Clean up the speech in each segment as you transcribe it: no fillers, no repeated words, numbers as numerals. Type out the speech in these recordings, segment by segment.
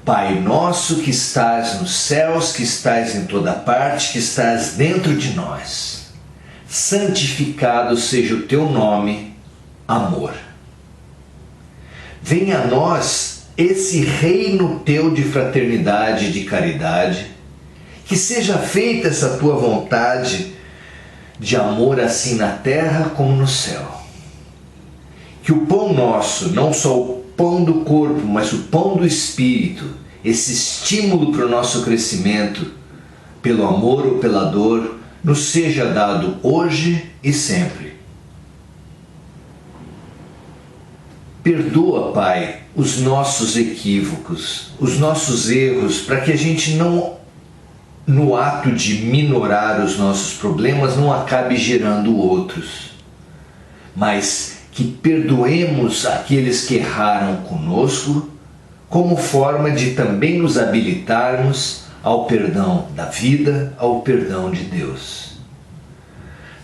Pai nosso que estás nos céus, que estás em toda parte, que estás dentro de nós, santificado seja o teu nome, amor. Venha a nós esse reino teu de fraternidade e de caridade, que seja feita essa tua vontade de amor assim na terra como no céu. Que o pão nosso, não só o pão do corpo, mas o pão do espírito, esse estímulo para o nosso crescimento, pelo amor ou pela dor, nos seja dado hoje e sempre. Perdoa, Pai, os nossos equívocos, os nossos erros, para que a gente não, no ato de minorar os nossos problemas, não acabe gerando outros, mas que perdoemos aqueles que erraram conosco, como forma de também nos habilitarmos ao perdão da vida, ao perdão de Deus.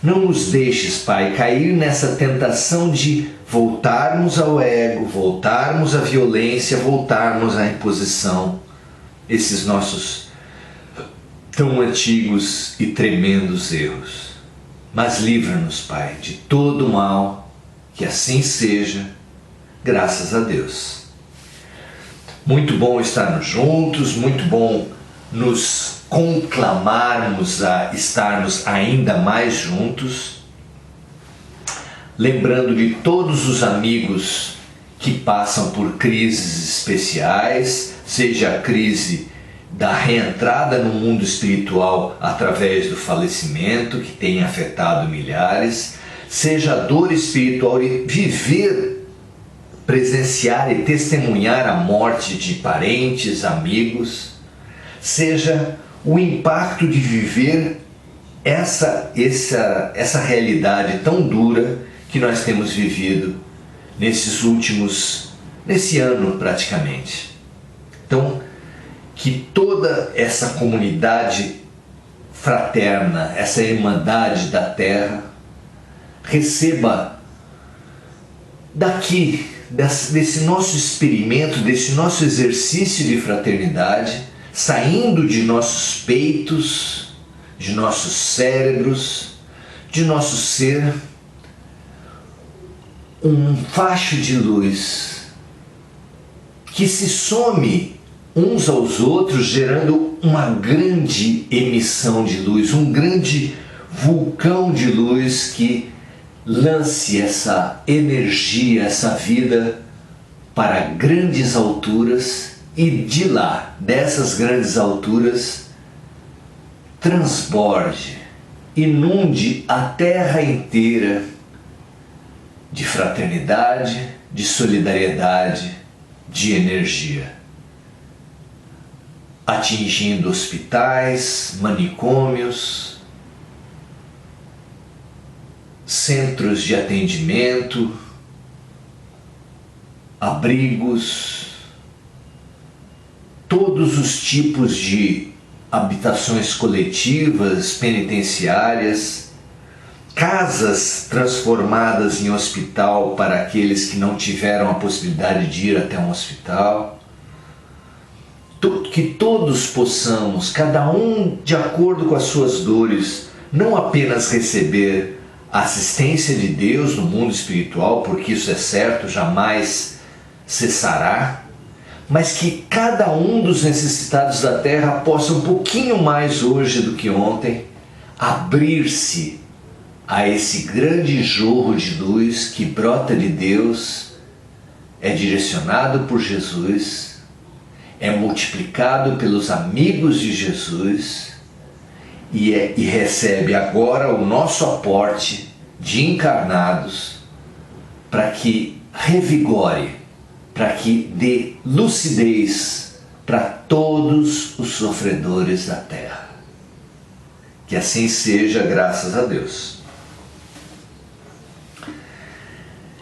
Não nos deixes, Pai, cair nessa tentação de voltarmos ao ego, voltarmos à violência, voltarmos à imposição, esses nossos tão antigos e tremendos erros. Mas livra-nos, Pai, de todo o mal, que assim seja, graças a Deus. Muito bom estarmos juntos, muito bom nos conclamarmos a estarmos ainda mais juntos, lembrando de todos os amigos que passam por crises especiais, seja a crise da reentrada no mundo espiritual através do falecimento, que tem afetado milhares, seja a dor espiritual de viver, presenciar e testemunhar a morte de parentes, amigos, seja o impacto de viver essa realidade tão dura que nós temos vivido nesse ano praticamente. Então, que toda essa comunidade fraterna, essa irmandade da terra, receba daqui, desse nosso experimento, desse nosso exercício de fraternidade, saindo de nossos peitos, de nossos cérebros, de nosso ser, um facho de luz que se some uns aos outros, gerando uma grande emissão de luz, um grande vulcão de luz que lance essa energia, essa vida para grandes alturas e de lá, dessas grandes alturas, transborde, inunde a terra inteira de fraternidade, de solidariedade, de energia, atingindo hospitais, manicômios, centros de atendimento, abrigos, todos os tipos de habitações coletivas, penitenciárias, casas transformadas em hospital para aqueles que não tiveram a possibilidade de ir até um hospital. Que todos possamos, cada um de acordo com as suas dores, não apenas receber a assistência de Deus no mundo espiritual, porque isso é certo, jamais cessará, mas que cada um dos necessitados da terra possa um pouquinho mais hoje do que ontem abrir-se a esse grande jorro de luz que brota de Deus, é direcionado por Jesus, é multiplicado pelos amigos de Jesus e recebe agora o nosso aporte de encarnados para que revigore, para que dê lucidez para todos os sofredores da terra. Que assim seja, graças a Deus.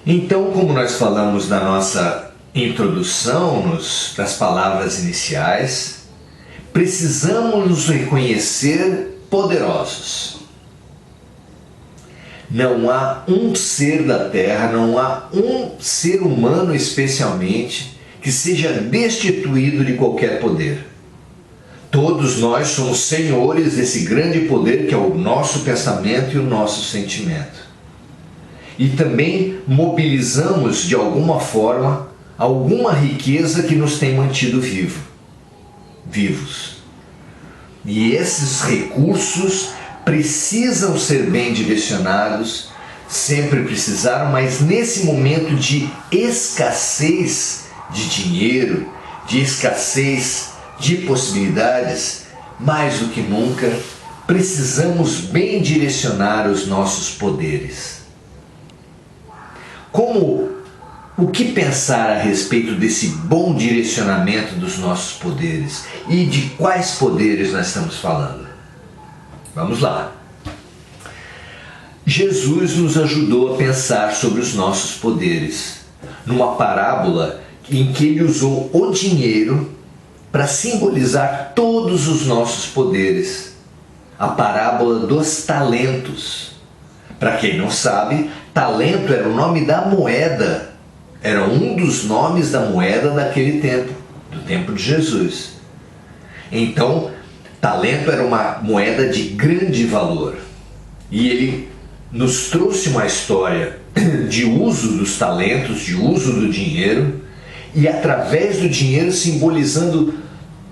Então, como nós falamos na nossa introdução, das palavras iniciais, precisamos nos reconhecer poderosos. Não há um ser da Terra, não há um ser humano especialmente, que seja destituído de qualquer poder. Todos nós somos senhores desse grande poder que é o nosso pensamento e o nosso sentimento. E também mobilizamos de alguma forma alguma riqueza que nos tem mantido vivos. E esses recursos precisam ser bem direcionados, sempre precisaram, mas nesse momento de escassez de dinheiro, de escassez de possibilidades, mais do que nunca, precisamos bem direcionar os nossos poderes. O que pensar a respeito desse bom direcionamento dos nossos poderes? E de quais poderes nós estamos falando? Vamos lá. Jesus nos ajudou a pensar sobre os nossos poderes, numa parábola em que ele usou o dinheiro para simbolizar todos os nossos poderes. A parábola dos talentos. Para quem não sabe, talento era o nome da moeda, era um dos nomes da moeda daquele tempo, do tempo de Jesus. Então, talento era uma moeda de grande valor. E ele nos trouxe uma história de uso dos talentos, de uso do dinheiro, e através do dinheiro simbolizando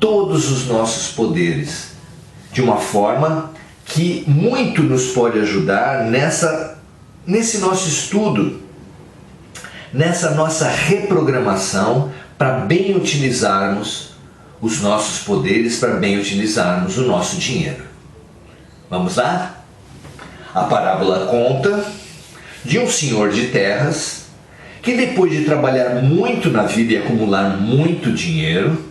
todos os nossos poderes, de uma forma que muito nos pode ajudar nesse nosso estudo, nessa nossa reprogramação para bem utilizarmos os nossos poderes, para bem utilizarmos o nosso dinheiro. Vamos lá? A parábola conta de um senhor de terras que, depois de trabalhar muito na vida e acumular muito dinheiro,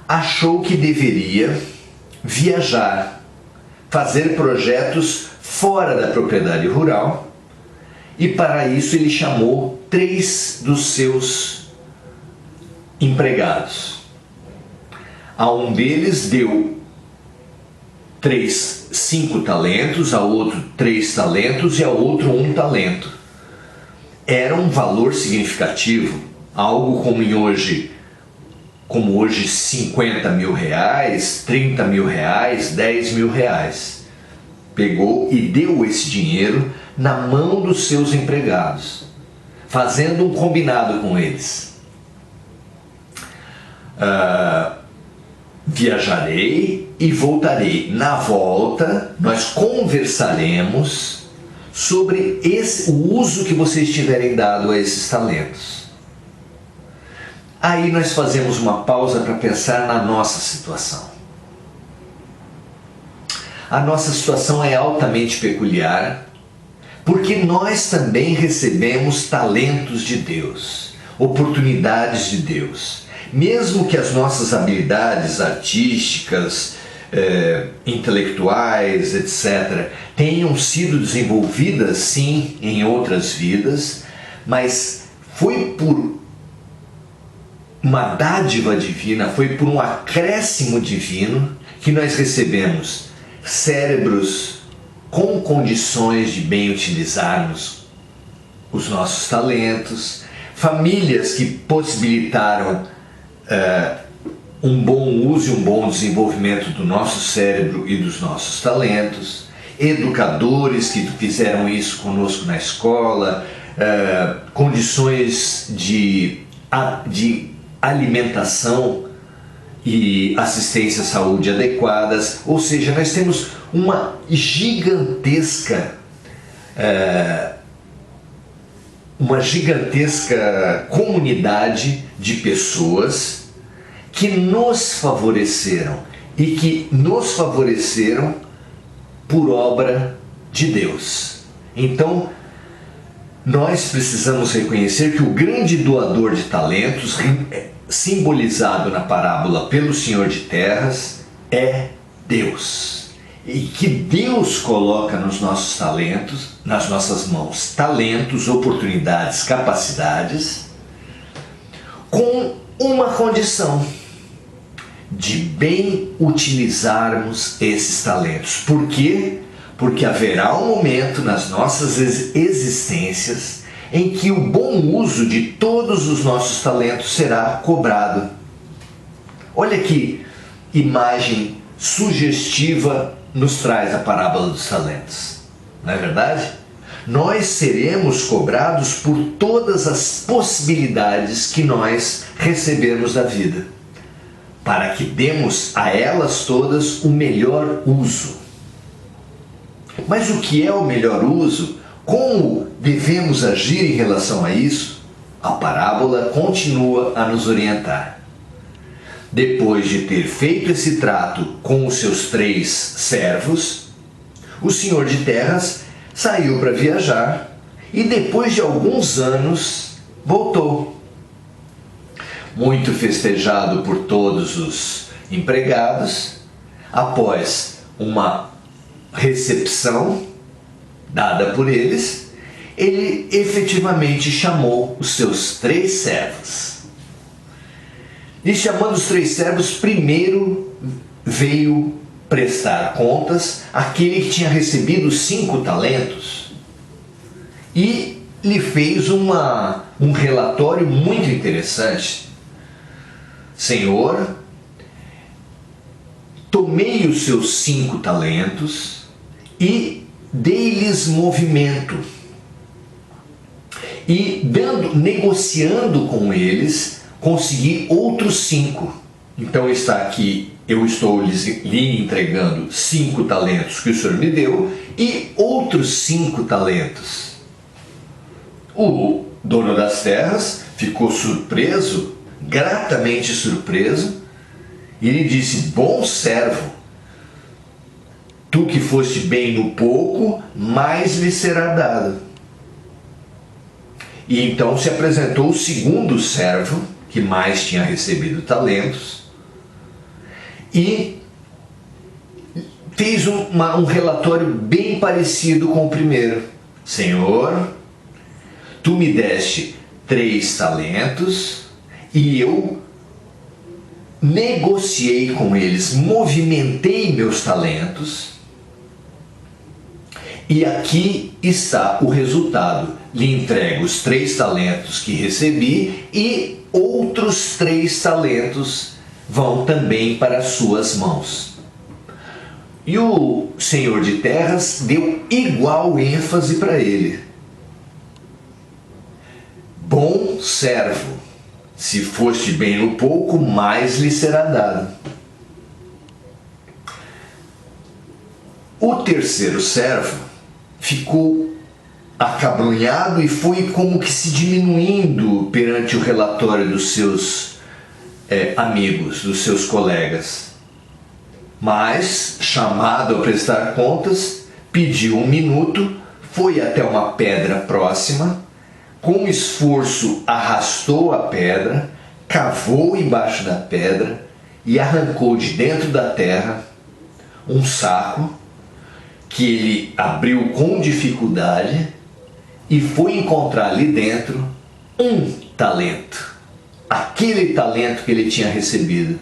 achou que deveria viajar, fazer projetos fora da propriedade rural, e para isso ele chamou 3 dos seus empregados. A um deles deu 5 talentos, a outro 3 talentos e a outro 1 talento. Era um valor significativo, algo como hoje 50 mil reais, 30 mil reais, 10 mil reais. Pegou e deu esse dinheiro na mão dos seus empregados, fazendo um combinado com eles. Viajarei e voltarei. Na volta, nós conversaremos sobre o uso que vocês tiverem dado a esses talentos. Aí nós fazemos uma pausa para pensar na nossa situação. A nossa situação é altamente peculiar, porque nós também recebemos talentos de Deus, oportunidades de Deus. Mesmo que as nossas habilidades artísticas, intelectuais, etc., tenham sido desenvolvidas, sim, em outras vidas, mas foi por uma dádiva divina, foi por um acréscimo divino que nós recebemos cérebros com condições de bem utilizarmos os nossos talentos, famílias que possibilitaram um bom uso e um bom desenvolvimento do nosso cérebro e dos nossos talentos, educadores que fizeram isso conosco na escola, condições de alimentação e assistência à saúde adequadas, ou seja, nós temos uma gigantesca comunidade de pessoas que nos favoreceram e que nos favoreceram por obra de Deus. Então, nós precisamos reconhecer que o grande doador de talentos, simbolizado na parábola pelo Senhor de Terras, é Deus. E que Deus coloca nos nossos talentos, nas nossas mãos, talentos, oportunidades, capacidades, com uma condição: de bem utilizarmos esses talentos. Por quê? Porque haverá um momento nas nossas existências em que o bom uso de todos os nossos talentos será cobrado. Olha que imagem sugestiva nos traz a parábola dos talentos, não é verdade? Nós seremos cobrados por todas as possibilidades que nós recebemos da vida, para que demos a elas todas o melhor uso. Mas o que é o melhor uso? Como devemos agir em relação a isso? A parábola continua a nos orientar. Depois de ter feito esse trato com os seus 3 servos, o senhor de terras saiu para viajar e depois de alguns anos voltou. Muito festejado por todos os empregados, após uma recepção dada por eles, ele efetivamente chamou os seus 3 servos. E chamando os 3 servos, primeiro veio prestar contas aquele que tinha recebido 5 talentos e lhe fez um relatório muito interessante. Senhor, tomei os seus 5 talentos e dei-lhes movimento. E negociando com eles, consegui outros 5. Então está aqui, eu estou lhe entregando 5 talentos que o Senhor me deu e outros 5 talentos. O dono das terras ficou surpreso, gratamente surpreso, e lhe disse: bom servo, tu que foste bem no pouco, mais lhe será dado. E então se apresentou o segundo servo, que mais tinha recebido talentos, e fez um relatório bem parecido com o primeiro. Senhor, tu me deste 3 talentos e eu negociei com eles, movimentei meus talentos e aqui está o resultado. Lhe entrego os 3 talentos que recebi e outros 3 talentos vão também para as suas mãos. E o senhor de terras deu igual ênfase para ele. Bom servo, se foste bem no pouco, mais lhe será dado. O terceiro servo ficou acabrunhado e foi como que se diminuindo perante o relatório dos seus amigos, dos seus colegas. Mas, chamado a prestar contas, pediu 1 minuto, foi até uma pedra próxima, com esforço arrastou a pedra, cavou embaixo da pedra e arrancou de dentro da terra um saco que ele abriu com dificuldade e foi encontrar ali dentro 1 talento, aquele talento que ele tinha recebido.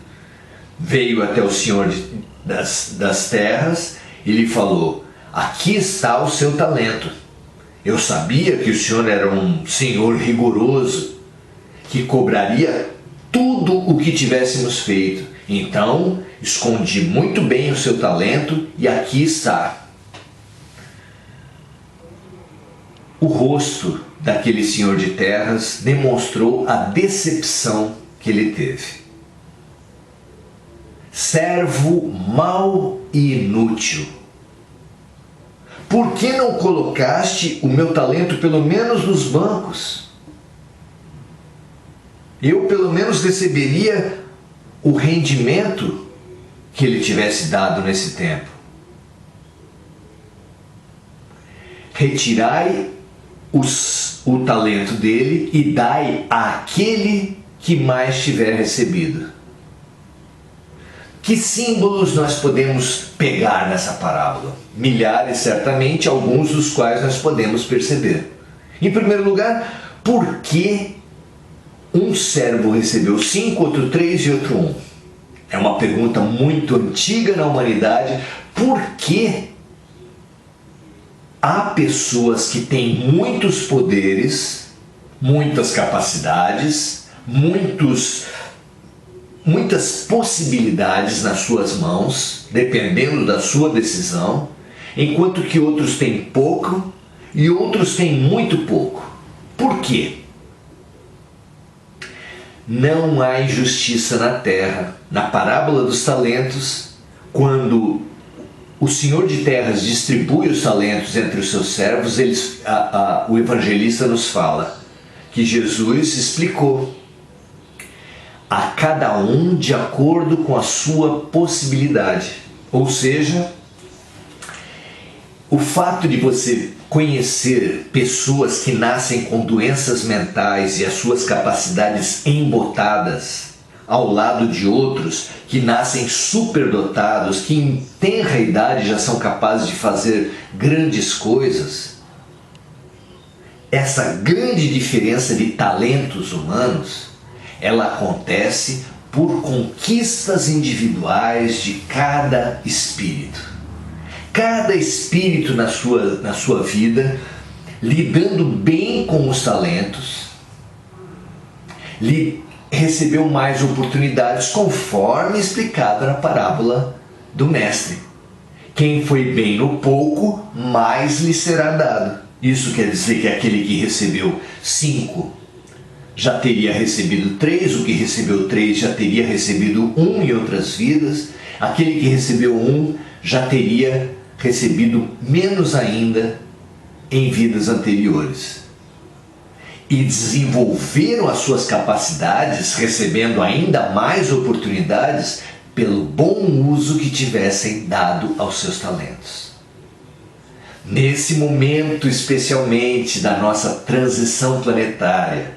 Veio até o senhor das terras e lhe falou: aqui está o seu talento. Eu sabia que o senhor era um senhor rigoroso, que cobraria tudo o que tivéssemos feito. Então, escondi muito bem o seu talento e aqui está. O rosto daquele senhor de terras demonstrou a decepção que ele teve. Servo mau e inútil, por que não colocaste o meu talento pelo menos nos bancos? Eu pelo menos receberia o rendimento que ele tivesse dado nesse tempo. Retirai o talento dele e dai àquele que mais tiver recebido. Que símbolos nós podemos pegar nessa parábola? Milhares, certamente, alguns dos quais nós podemos perceber. Em primeiro lugar, por que um servo recebeu 5, outro 3 e outro 1? É uma pergunta muito antiga na humanidade. Por que há pessoas que têm muitos poderes, muitas capacidades, muitas possibilidades nas suas mãos, dependendo da sua decisão, enquanto que outros têm pouco e outros têm muito pouco. Por quê? Não há injustiça na terra. Na parábola dos talentos, quando o senhor de terras distribui os talentos entre os seus servos, o evangelista nos fala que Jesus explicou a cada um de acordo com a sua possibilidade. Ou seja, o fato de você conhecer pessoas que nascem com doenças mentais e as suas capacidades embotadas, ao lado de outros que nascem superdotados, que em tenra idade já são capazes de fazer grandes coisas, essa grande diferença de talentos humanos, ela acontece por conquistas individuais de cada espírito. Cada espírito na sua vida, lidando bem com os talentos, recebeu mais oportunidades, conforme explicado na parábola do mestre. Quem foi bem no pouco, mais lhe será dado. Isso quer dizer que aquele que recebeu 5 já teria recebido 3, o que recebeu 3 já teria recebido 1 em outras vidas, aquele que recebeu 1 já teria recebido menos ainda em vidas anteriores. E desenvolveram as suas capacidades, recebendo ainda mais oportunidades pelo bom uso que tivessem dado aos seus talentos. Nesse momento, especialmente da nossa transição planetária,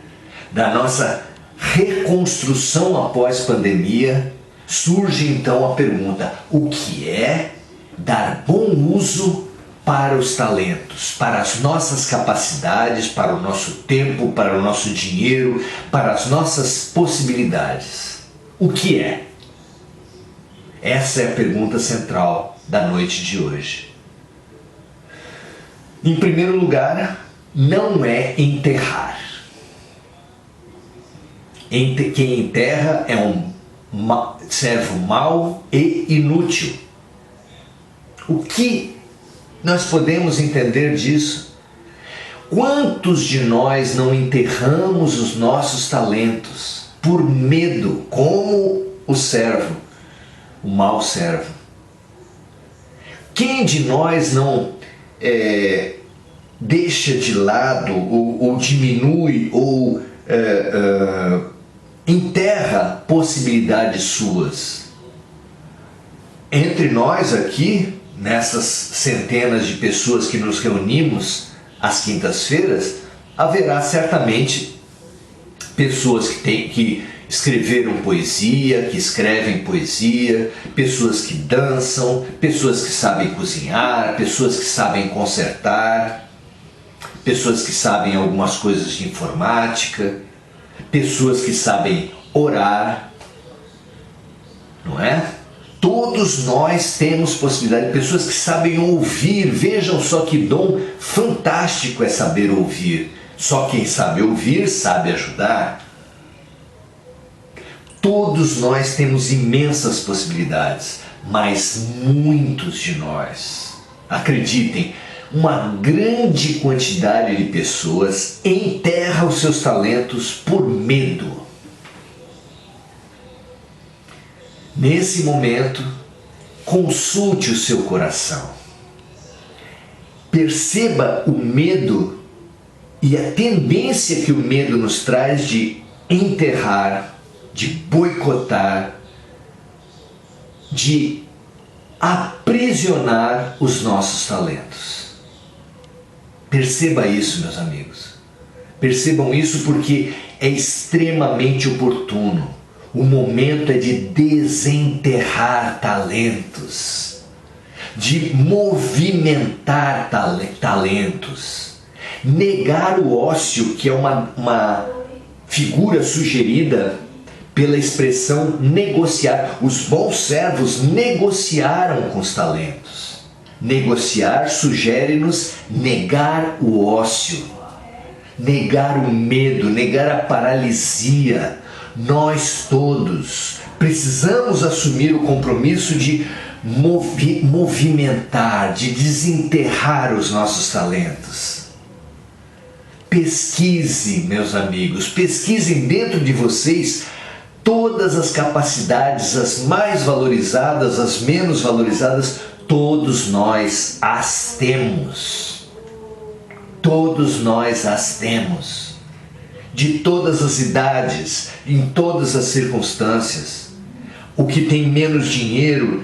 da nossa reconstrução após pandemia, surge então a pergunta: o que é dar bom uso para os talentos, para as nossas capacidades, para o nosso tempo, para o nosso dinheiro, para as nossas possibilidades? O que é? Essa é a pergunta central da noite de hoje. Em primeiro lugar, não é enterrar. Quem enterra é um servo mau e inútil. O que nós podemos entender disso? Quantos de nós não enterramos os nossos talentos por medo, como o servo, o mau servo? Quem de nós não deixa de lado ou diminui ou enterra possibilidades suas? Entre nós aqui, nessas centenas de pessoas que nos reunimos às quintas-feiras, haverá certamente pessoas que escreveram poesia, que escrevem poesia, pessoas que dançam, pessoas que sabem cozinhar, pessoas que sabem consertar, pessoas que sabem algumas coisas de informática, pessoas que sabem orar, não é? Todos nós temos possibilidade, pessoas que sabem ouvir. Vejam só que dom fantástico é saber ouvir. Só quem sabe ouvir sabe ajudar. Todos nós temos imensas possibilidades, mas muitos de nós, acreditem, uma grande quantidade de pessoas enterra os seus talentos por medo. Nesse momento, consulte o seu coração. Perceba o medo e a tendência que o medo nos traz de enterrar, de boicotar, de aprisionar os nossos talentos. Perceba isso, meus amigos. Percebam isso porque é extremamente oportuno. O momento é de desenterrar talentos, de movimentar talentos, negar o ócio, que é uma figura sugerida pela expressão negociar. Os bons servos negociaram com os talentos. Negociar sugere-nos negar o ócio, negar o medo, negar a paralisia. Nós todos precisamos assumir o compromisso de movimentar, de desenterrar os nossos talentos. Pesquise, meus amigos, pesquisem dentro de vocês todas as capacidades, as mais valorizadas, as menos valorizadas. Todos nós as temos. Todos nós as temos. De todas as idades, em todas as circunstâncias. O que tem menos dinheiro,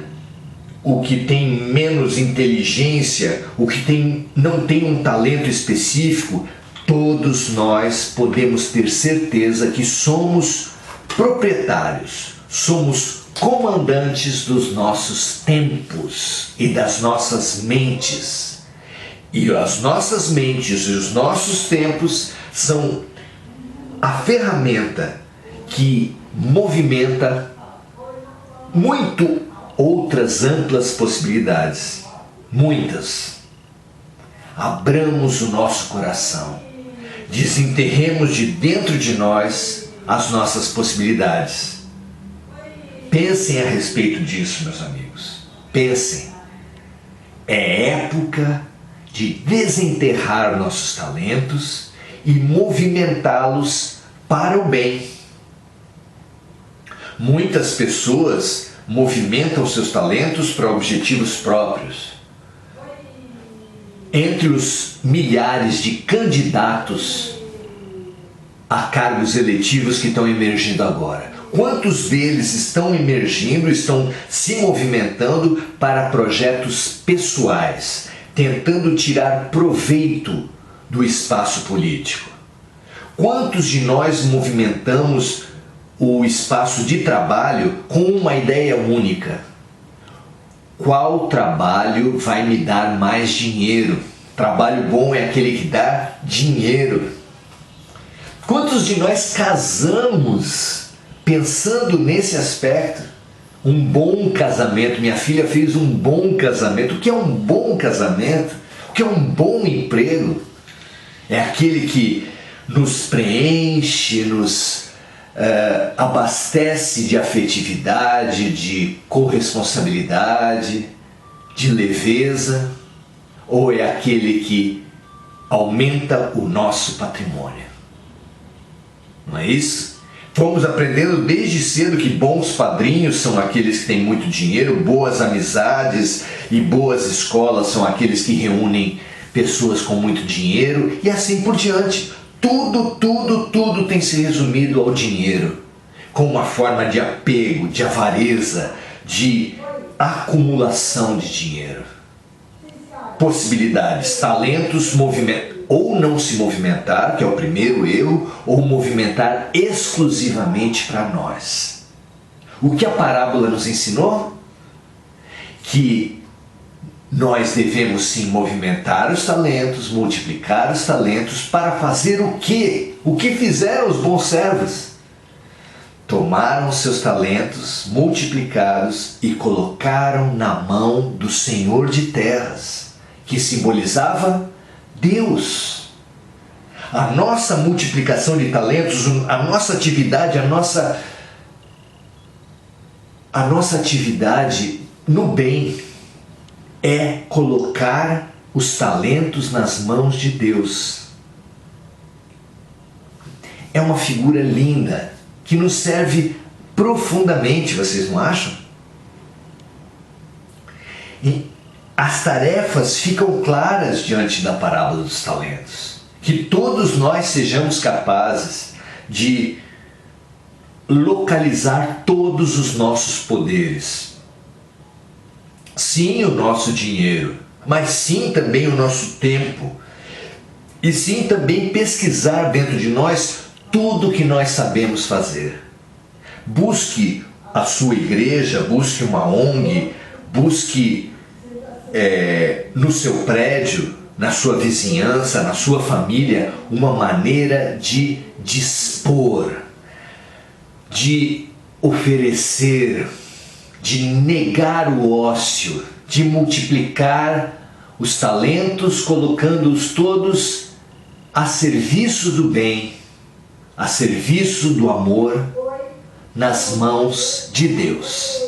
o que tem menos inteligência, o que não tem um talento específico, todos nós podemos ter certeza que somos proprietários, somos comandantes dos nossos tempos e das nossas mentes. E as nossas mentes e os nossos tempos são a ferramenta que movimenta muito outras amplas possibilidades. Muitas. Abramos o nosso coração. Desenterremos de dentro de nós as nossas possibilidades. Pensem a respeito disso, meus amigos. Pensem. É época de desenterrar nossos talentos e movimentá-los para o bem. Muitas pessoas movimentam seus talentos para objetivos próprios. Entre os milhares de candidatos a cargos eletivos que estão emergindo agora, quantos deles estão emergindo, estão se movimentando para projetos pessoais, tentando tirar proveito do espaço político? Quantos de nós movimentamos o espaço de trabalho com uma ideia única? Qual trabalho vai me dar mais dinheiro? Trabalho bom é aquele que dá dinheiro. Quantos de nós casamos pensando nesse aspecto? Um bom casamento. Minha filha fez um bom casamento. O que é um bom casamento? O que é um bom emprego? É aquele que nos preenche, nos abastece de afetividade, de corresponsabilidade, de leveza, ou é aquele que aumenta o nosso patrimônio? Não é isso? Fomos aprendendo desde cedo que bons padrinhos são aqueles que têm muito dinheiro, boas amizades e boas escolas são aqueles que reúnem pessoas com muito dinheiro e assim por diante. Tudo tem se resumido ao dinheiro, com uma forma de apego, de avareza, de acumulação de dinheiro. Possibilidades, talentos, ou não se movimentar, que é o primeiro erro, ou movimentar exclusivamente para nós. O que a parábola nos ensinou? Que nós devemos sim movimentar os talentos, multiplicar os talentos para fazer o quê? O que fizeram os bons servos? Tomaram seus talentos multiplicados e colocaram na mão do Senhor de terras, que simbolizava Deus. A nossa multiplicação de talentos, a nossa atividade, a nossa atividade no bem é colocar os talentos nas mãos de Deus. É uma figura linda que nos serve profundamente, vocês não acham? E as tarefas ficam claras diante da parábola dos talentos. Que todos nós sejamos capazes de localizar todos os nossos poderes. Sim, o nosso dinheiro, mas sim também o nosso tempo. E sim também pesquisar dentro de nós tudo o que nós sabemos fazer. Busque a sua igreja, busque uma ONG, busque no seu prédio, na sua vizinhança, na sua família, uma maneira de dispor, de oferecer, de negar o ócio, de multiplicar os talentos, colocando-os todos a serviço do bem, a serviço do amor, nas mãos de Deus.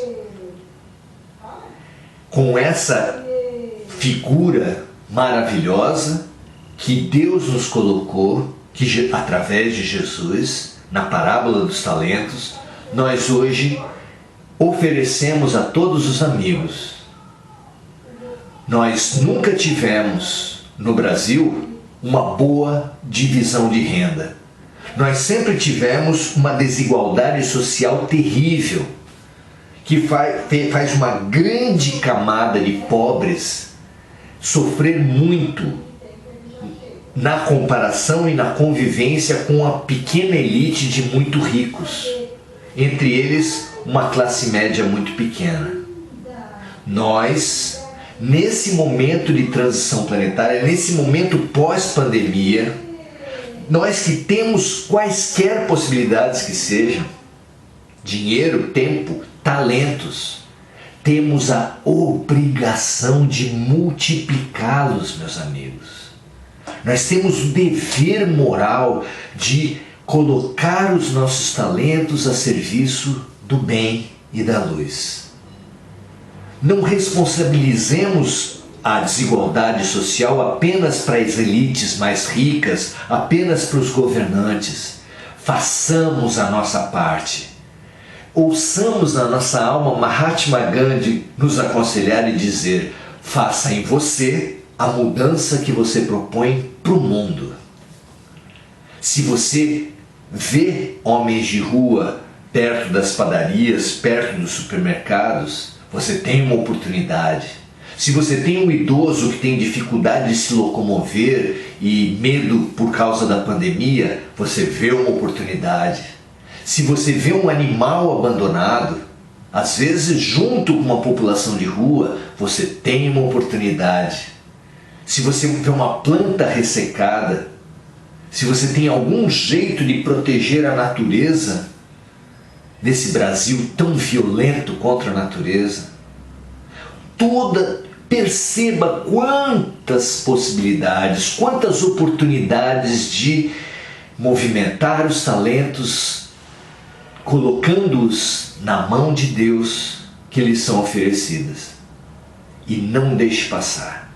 Com essa figura maravilhosa que Deus nos colocou, que através de Jesus, na parábola dos talentos, nós hoje oferecemos a todos os amigos. Nós nunca tivemos no Brasil uma boa divisão de renda. Nós sempre tivemos uma desigualdade social terrível, que faz uma grande camada de pobres sofrer muito na comparação e na convivência com a pequena elite de muito ricos, entre eles uma classe média muito pequena. Nós, nesse momento de transição planetária, nesse momento pós-pandemia, nós que temos quaisquer possibilidades que sejam, dinheiro, tempo, talentos, temos a obrigação de multiplicá-los, meus amigos. Nós temos o dever moral de colocar os nossos talentos a serviço do bem e da luz. Não responsabilizemos a desigualdade social apenas para as elites mais ricas, apenas para os governantes. Façamos a nossa parte. Ouçamos na nossa alma Mahatma Gandhi nos aconselhar e dizer: faça em você a mudança que você propõe para o mundo. Se você vê homens de rua perto das padarias, perto dos supermercados, você tem uma oportunidade. Se você tem um idoso que tem dificuldade de se locomover e medo por causa da pandemia, você vê uma oportunidade. Se você vê um animal abandonado, às vezes junto com uma população de rua, você tem uma oportunidade. Se você vê uma planta ressecada, se você tem algum jeito de proteger a natureza nesse Brasil tão violento contra a natureza, perceba quantas possibilidades, quantas oportunidades de movimentar os talentos, colocando-os na mão de Deus que lhes são oferecidas. E não deixe passar.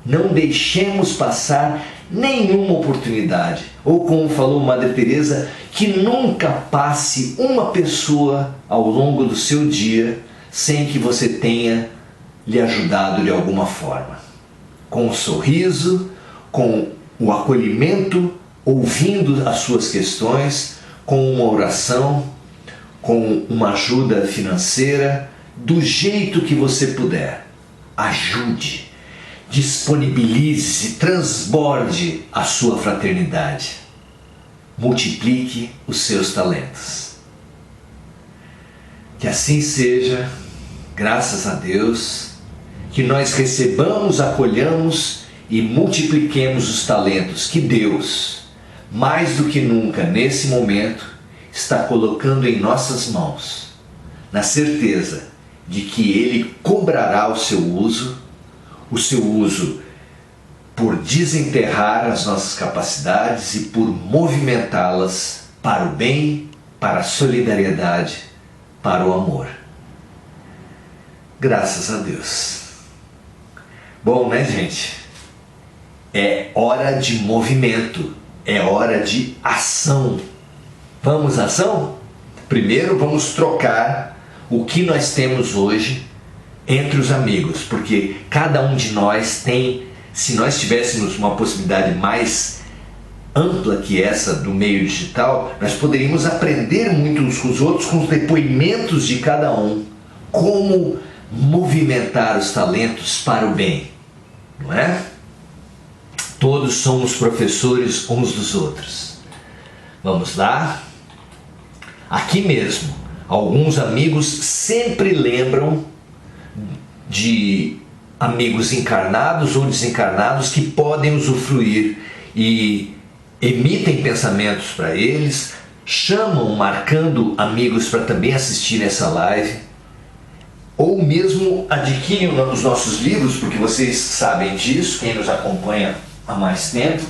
Não deixemos passar nenhuma oportunidade. Ou como falou Madre Teresa, que nunca passe uma pessoa ao longo do seu dia sem que você tenha lhe ajudado de alguma forma. Com um sorriso, com o acolhimento, ouvindo as suas questões, com uma oração, com uma ajuda financeira, do jeito que você puder. Ajude, disponibilize, transborde a sua fraternidade. Multiplique os seus talentos. Que assim seja, graças a Deus, que nós recebamos, acolhamos e multipliquemos os talentos que Deus, mais do que nunca nesse momento, está colocando em nossas mãos, na certeza de que Ele cobrará o seu uso por desenterrar as nossas capacidades e por movimentá-las para o bem, para a solidariedade, para o amor. Graças a Deus. Bom, né, gente? É hora de movimento, é hora de ação. Vamos à ação? Primeiro vamos trocar o que nós temos hoje entre os amigos, porque cada um de nós tem, se nós tivéssemos uma possibilidade mais ampla que essa do meio digital, nós poderíamos aprender muito uns com os outros, com os depoimentos de cada um, como movimentar os talentos para o bem, não é? Todos somos professores uns dos outros. Vamos lá? Aqui mesmo, alguns amigos sempre lembram de amigos encarnados ou desencarnados que podem usufruir e emitem pensamentos para eles, chamam, marcando amigos para também assistir essa live. ou mesmo adquirem os nossos livros, porque vocês sabem disso, quem nos acompanha há mais tempo,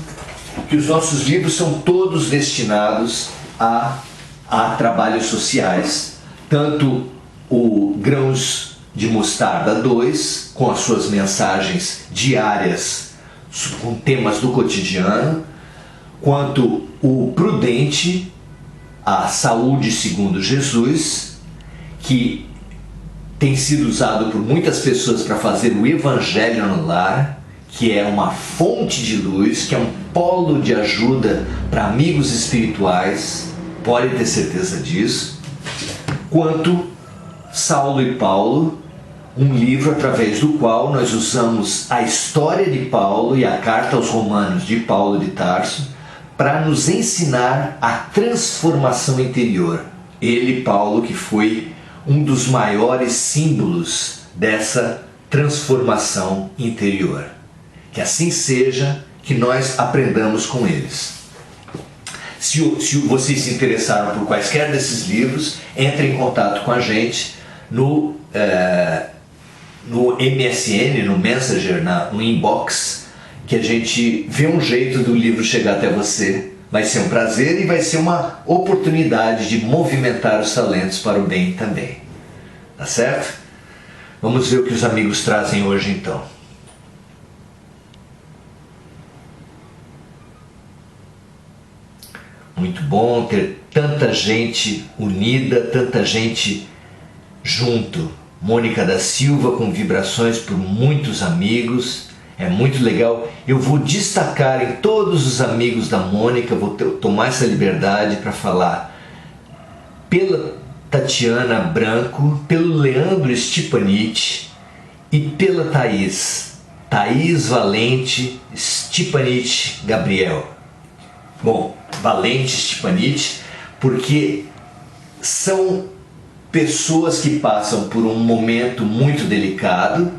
que os nossos livros são todos destinados a trabalhos sociais, tanto o Grãos de Mostarda 2, com as suas mensagens diárias com temas do cotidiano, quanto o Prudente, a Saúde segundo Jesus, que tem sido usado por muitas pessoas para fazer o Evangelho no lar, que é uma fonte de luz, que é um polo de ajuda para amigos espirituais, pode ter certeza disso, quanto Saulo e Paulo, um livro através do qual nós usamos a história de Paulo e a carta aos Romanos de Paulo de Tarso para nos ensinar a transformação interior. Ele, Paulo, que foi um dos maiores símbolos dessa transformação interior. Que assim seja, que nós aprendamos com eles. Se vocês se interessaram por quaisquer desses livros, entre em contato com a gente no MSN, no Messenger, no inbox, que a gente vê um jeito do livro chegar até você. Vai ser um prazer e vai ser uma oportunidade de movimentar os talentos para o bem também. Tá certo? Vamos ver o que os amigos trazem hoje então. Muito bom ter tanta gente unida, tanta gente junto. Mônica da Silva com vibrações por muitos amigos. É muito legal. Eu vou destacar em todos os amigos da Mônica, vou tomar essa liberdade para falar pela Tatiana Branco, pelo Leandro Stipanich e pela Thaís Valente Stipanich Gabriel. Bom, Valente Stipanich, porque são pessoas que passam por um momento muito delicado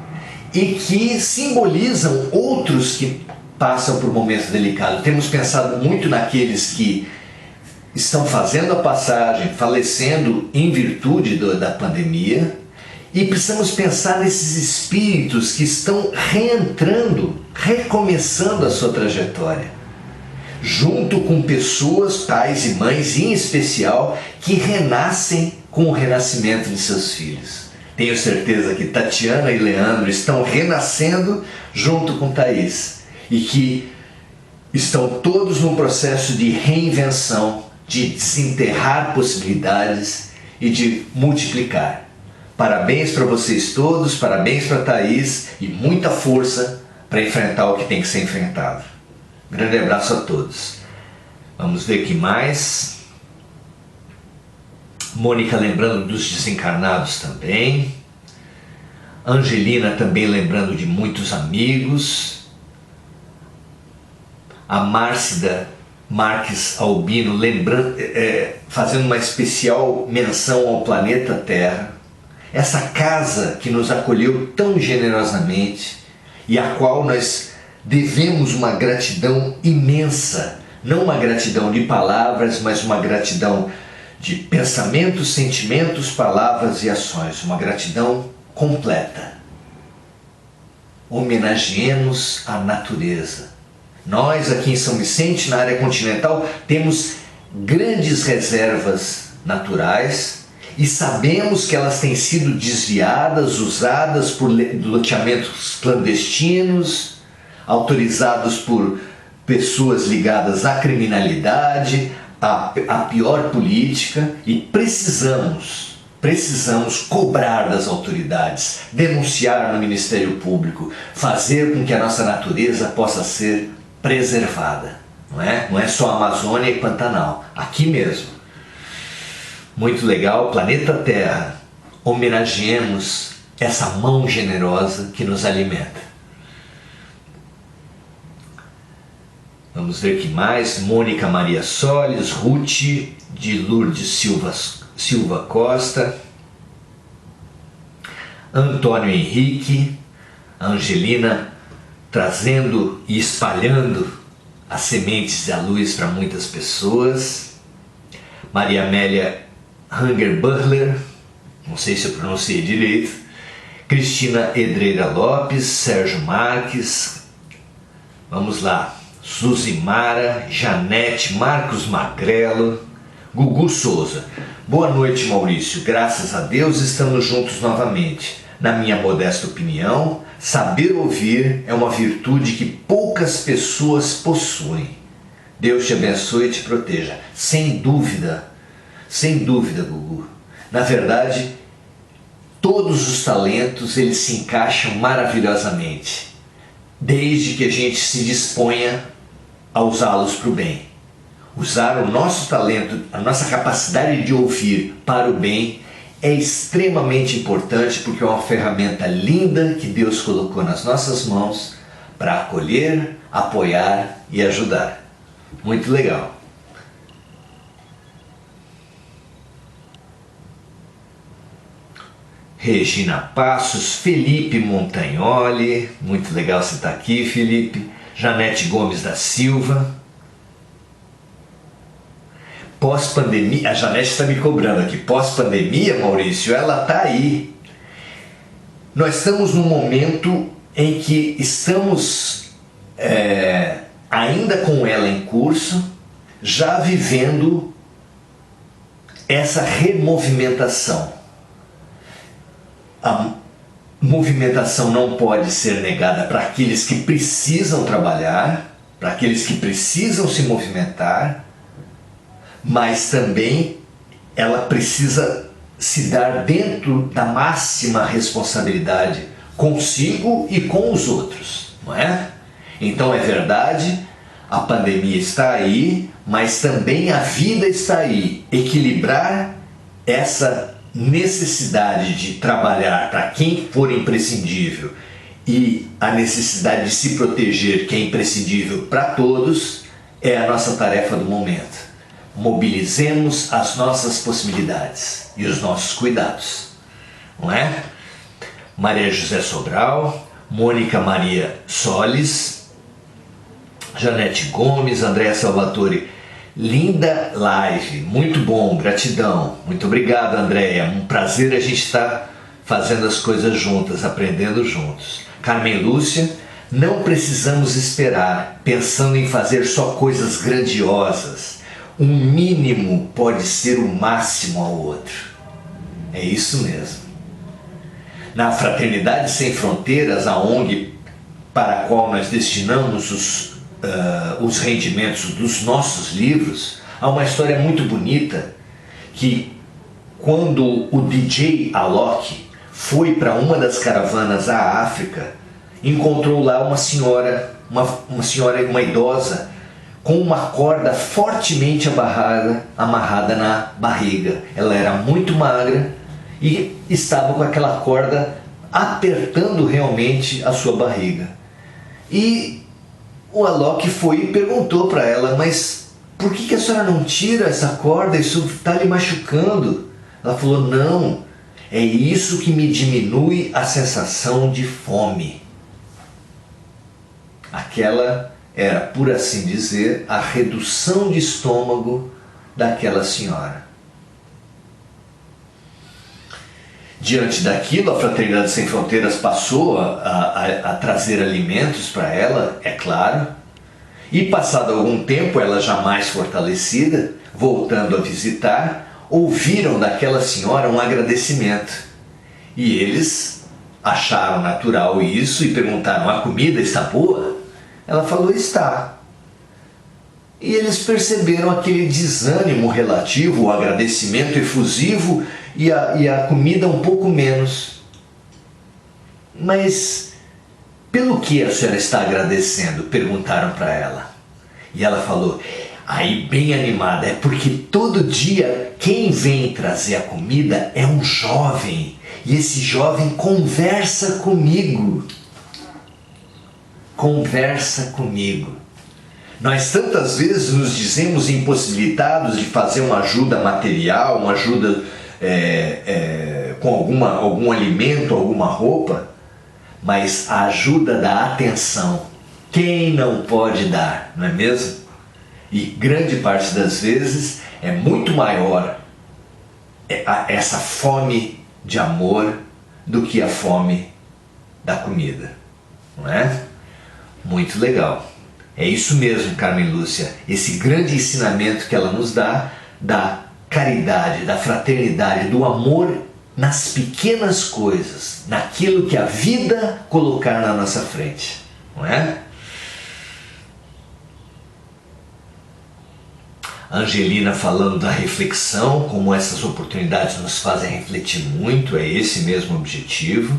e que simbolizam outros que passam por momentos delicados. Temos pensado muito naqueles que estão fazendo a passagem, falecendo em virtude da pandemia, e precisamos pensar nesses espíritos que estão reentrando, recomeçando a sua trajetória, junto com pessoas, pais e mães, em especial, que renascem com o renascimento de seus filhos. Tenho certeza que Tatiana e Leandro estão renascendo junto com Thaís e que estão todos num processo de reinvenção, de desenterrar possibilidades e de multiplicar. Parabéns para vocês todos, parabéns para Thaís e muita força para enfrentar o que tem que ser enfrentado. Grande abraço a todos. Vamos ver o que mais. Mônica lembrando dos desencarnados também. Angelina também lembrando de muitos amigos. A Márcida Marques Albino lembrando, fazendo uma especial menção ao planeta Terra. Essa casa que nos acolheu tão generosamente e a qual nós devemos uma gratidão imensa. Não uma gratidão de palavras, mas uma gratidão de pensamentos, sentimentos, palavras e ações. Uma gratidão completa. Homenageemos a natureza. Nós aqui em São Vicente, na área continental, temos grandes reservas naturais e sabemos que elas têm sido desviadas, usadas por loteamentos clandestinos, autorizados por pessoas ligadas à criminalidade, à pior política, e precisamos cobrar das autoridades, denunciar no Ministério Público, fazer com que a nossa natureza possa ser preservada. Não é só a Amazônia e Pantanal, aqui mesmo. Muito legal, planeta Terra, homenageemos essa mão generosa que nos alimenta. Vamos ver o que mais. Mônica Maria Solis, Ruth de Lourdes Silva Costa, Antônio Henrique, Angelina trazendo e espalhando as sementes da luz para muitas pessoas, Maria Amélia Hanger Butler, não sei se eu pronunciei direito, Cristina Edreira Lopes, Sérgio Marques, vamos lá, Suzimara, Janete, Marcos Magrelo, Gugu Souza. Boa noite, Maurício. Graças a Deus estamos juntos novamente. Na minha modesta opinião, saber ouvir é uma virtude que poucas pessoas possuem. Deus te abençoe e te proteja. Sem dúvida, Gugu. Na verdade, todos os talentos eles se encaixam maravilhosamente, desde que a gente se disponha a usá-los para o bem. Usar o nosso talento, a nossa capacidade de ouvir para o bem é extremamente importante, porque é uma ferramenta linda que Deus colocou nas nossas mãos para acolher, apoiar e ajudar. Muito legal. Regina Passos, Felipe Montagnoli, muito legal você estar aqui, Felipe. Janete Gomes da Silva. Pós-pandemia, a Janete está me cobrando aqui, pós-pandemia, Maurício, ela está aí. Nós estamos num momento em que estamos ainda com ela em curso, já vivendo essa removimentação. A movimentação não pode ser negada para aqueles que precisam trabalhar, para aqueles que precisam se movimentar, mas também ela precisa se dar dentro da máxima responsabilidade consigo e com os outros, não é? Então é verdade, a pandemia está aí, mas também a vida está aí. Equilibrar essa necessidade de trabalhar para quem for imprescindível e a necessidade de se proteger, que é imprescindível para todos, é a nossa tarefa do momento. Mobilizemos as nossas possibilidades e os nossos cuidados, não é? Maria José Sobral, Mônica Maria Solis, Janete Gomes, Andréa Salvatore. Linda live, muito bom, gratidão. Muito obrigado, Andréia. Um prazer a gente estar fazendo as coisas juntas, aprendendo juntos. Carmen Lúcia, não precisamos esperar, pensando em fazer só coisas grandiosas. Um mínimo pode ser o máximo ao outro. É isso mesmo. Na Fraternidade Sem Fronteiras, a ONG para a qual nós destinamos os rendimentos dos nossos livros, há uma história muito bonita que quando o DJ Alok foi para uma das caravanas à África, encontrou lá uma senhora, uma idosa, com uma corda fortemente amarrada na barriga. Ela era muito magra e estava com aquela corda apertando realmente a sua barriga. E o Alok foi e perguntou para ela, mas por que a senhora não tira essa corda? Isso está lhe machucando. Ela falou, não, é isso que me diminui a sensação de fome. Aquela era, por assim dizer, a redução de estômago daquela senhora. Diante daquilo, a Fraternidade Sem Fronteiras passou a trazer alimentos para ela, é claro, e passado algum tempo, ela já mais fortalecida, voltando a visitar, ouviram daquela senhora um agradecimento. E eles acharam natural isso e perguntaram, a comida está boa? Ela falou, está. E eles perceberam aquele desânimo relativo, o agradecimento efusivo e a comida um pouco menos. Mas pelo que a senhora está agradecendo? Perguntaram para ela. E ela falou, aí bem animada, é porque todo dia quem vem trazer a comida é um jovem. E esse jovem conversa comigo. Conversa comigo. Nós tantas vezes nos dizemos impossibilitados de fazer uma ajuda material, uma ajuda com algum alimento, alguma roupa, mas a ajuda da atenção, quem não pode dar, não é mesmo? E grande parte das vezes é muito maior essa fome de amor do que a fome da comida, não é? Muito legal. É isso mesmo, Carmen Lúcia, esse grande ensinamento que ela nos dá, da caridade, da fraternidade, do amor nas pequenas coisas, naquilo que a vida colocar na nossa frente, não é? Angelina falando da reflexão, como essas oportunidades nos fazem refletir muito, é esse mesmo objetivo.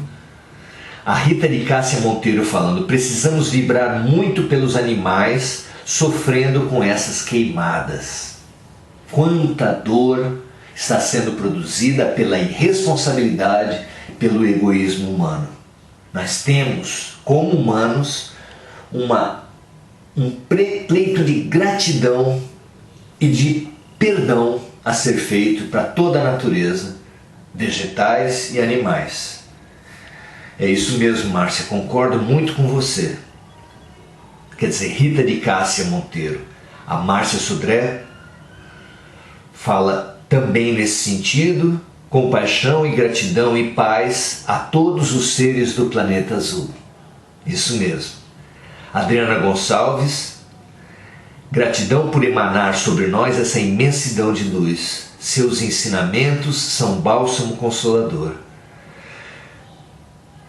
A Rita de Cássia Monteiro falando, precisamos vibrar muito pelos animais sofrendo com essas queimadas. Quanta dor está sendo produzida pela irresponsabilidade, pelo egoísmo humano. Nós temos, como humanos, um pleito de gratidão e de perdão a ser feito para toda a natureza, vegetais e animais. É isso mesmo, Márcia, concordo muito com você. Quer dizer, Rita de Cássia Monteiro. A Márcia Sodré fala também nesse sentido, compaixão e gratidão e paz a todos os seres do planeta azul. Isso mesmo. Adriana Gonçalves, gratidão por emanar sobre nós essa imensidão de luz. Seus ensinamentos são bálsamo consolador.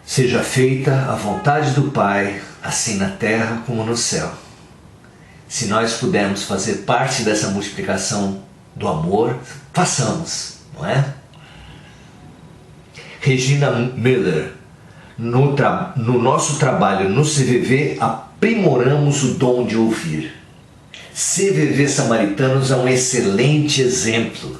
Seja feita a vontade do Pai, assim na terra como no céu. Se nós pudermos fazer parte dessa multiplicação do amor, façamos, não é? Regina Miller, no nosso trabalho no CVV, aprimoramos o dom de ouvir. CVV Samaritanos é um excelente exemplo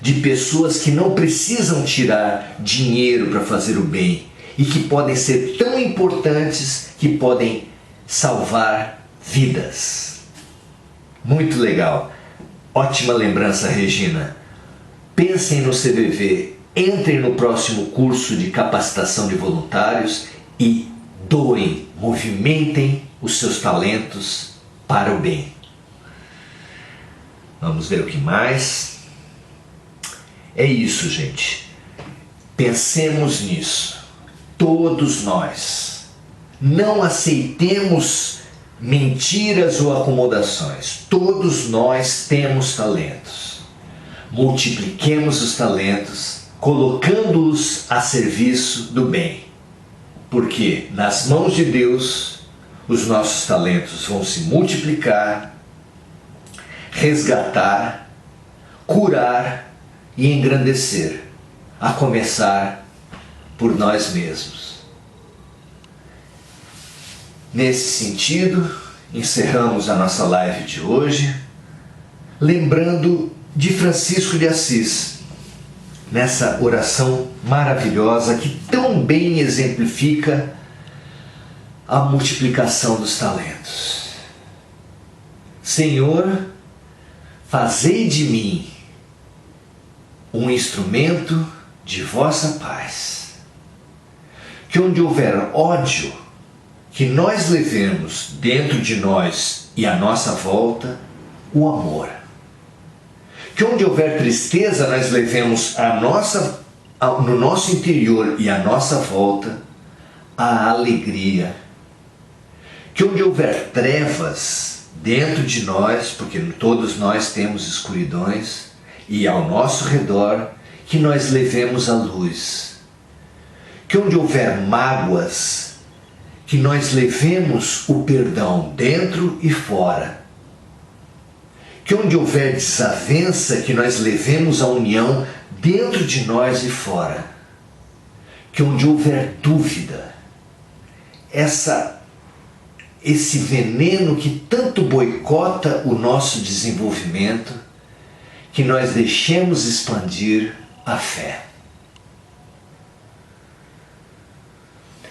de pessoas que não precisam tirar dinheiro para fazer o bem e que podem ser tão importantes que podem salvar vidas. Muito legal. Ótima lembrança, Regina. Pensem no CVV, entrem no próximo curso de capacitação de voluntários e doem, movimentem os seus talentos para o bem. Vamos ver o que mais. É isso, gente. Pensemos nisso. Todos nós. Não aceitemos mentiras ou acomodações. Todos nós temos talentos. Multipliquemos os talentos, colocando-os a serviço do bem. Porque nas mãos de Deus, os nossos talentos vão se multiplicar, resgatar, curar e engrandecer, a começar por nós mesmos. Nesse sentido, encerramos a nossa live de hoje, lembrando de Francisco de Assis, nessa oração maravilhosa que tão bem exemplifica a multiplicação dos talentos. Senhor, fazei de mim um instrumento de vossa paz. Que onde houver ódio, que nós levemos dentro de nós e à nossa volta o amor. Que onde houver tristeza, nós levemos no nosso interior e à nossa volta a alegria. Que onde houver trevas dentro de nós, porque todos nós temos escuridões, e ao nosso redor, que nós levemos a luz. Que onde houver mágoas, que nós levemos o perdão dentro e fora. Que onde houver desavença, que nós levemos a união dentro de nós e fora. Que onde houver dúvida, esse veneno que tanto boicota o nosso desenvolvimento, que nós deixemos expandir a fé.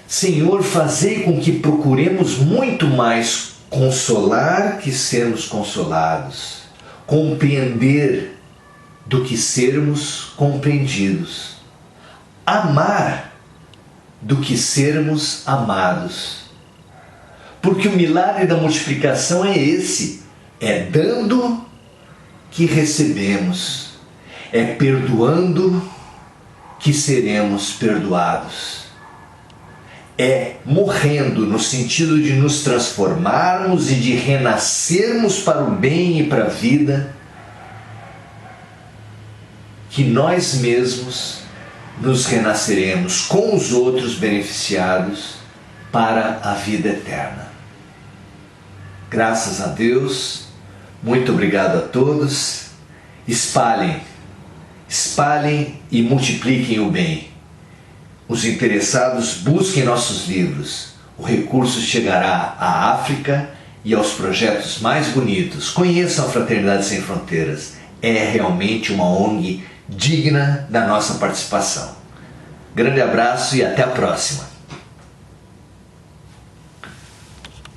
Senhor, fazei com que procuremos muito mais consolar que sermos consolados, compreender do que sermos compreendidos, amar do que sermos amados. Porque o milagre da multiplicação é esse, é dando que recebemos, é perdoando que seremos perdoados. É morrendo no sentido de nos transformarmos e de renascermos para o bem e para a vida, que nós mesmos nos renasceremos com os outros beneficiados para a vida eterna. Graças a Deus, muito obrigado a todos. Espalhem e multipliquem o bem. Os interessados busquem nossos livros. O recurso chegará à África e aos projetos mais bonitos. Conheçam a Fraternidade Sem Fronteiras. É realmente uma ONG digna da nossa participação. Grande abraço e até a próxima.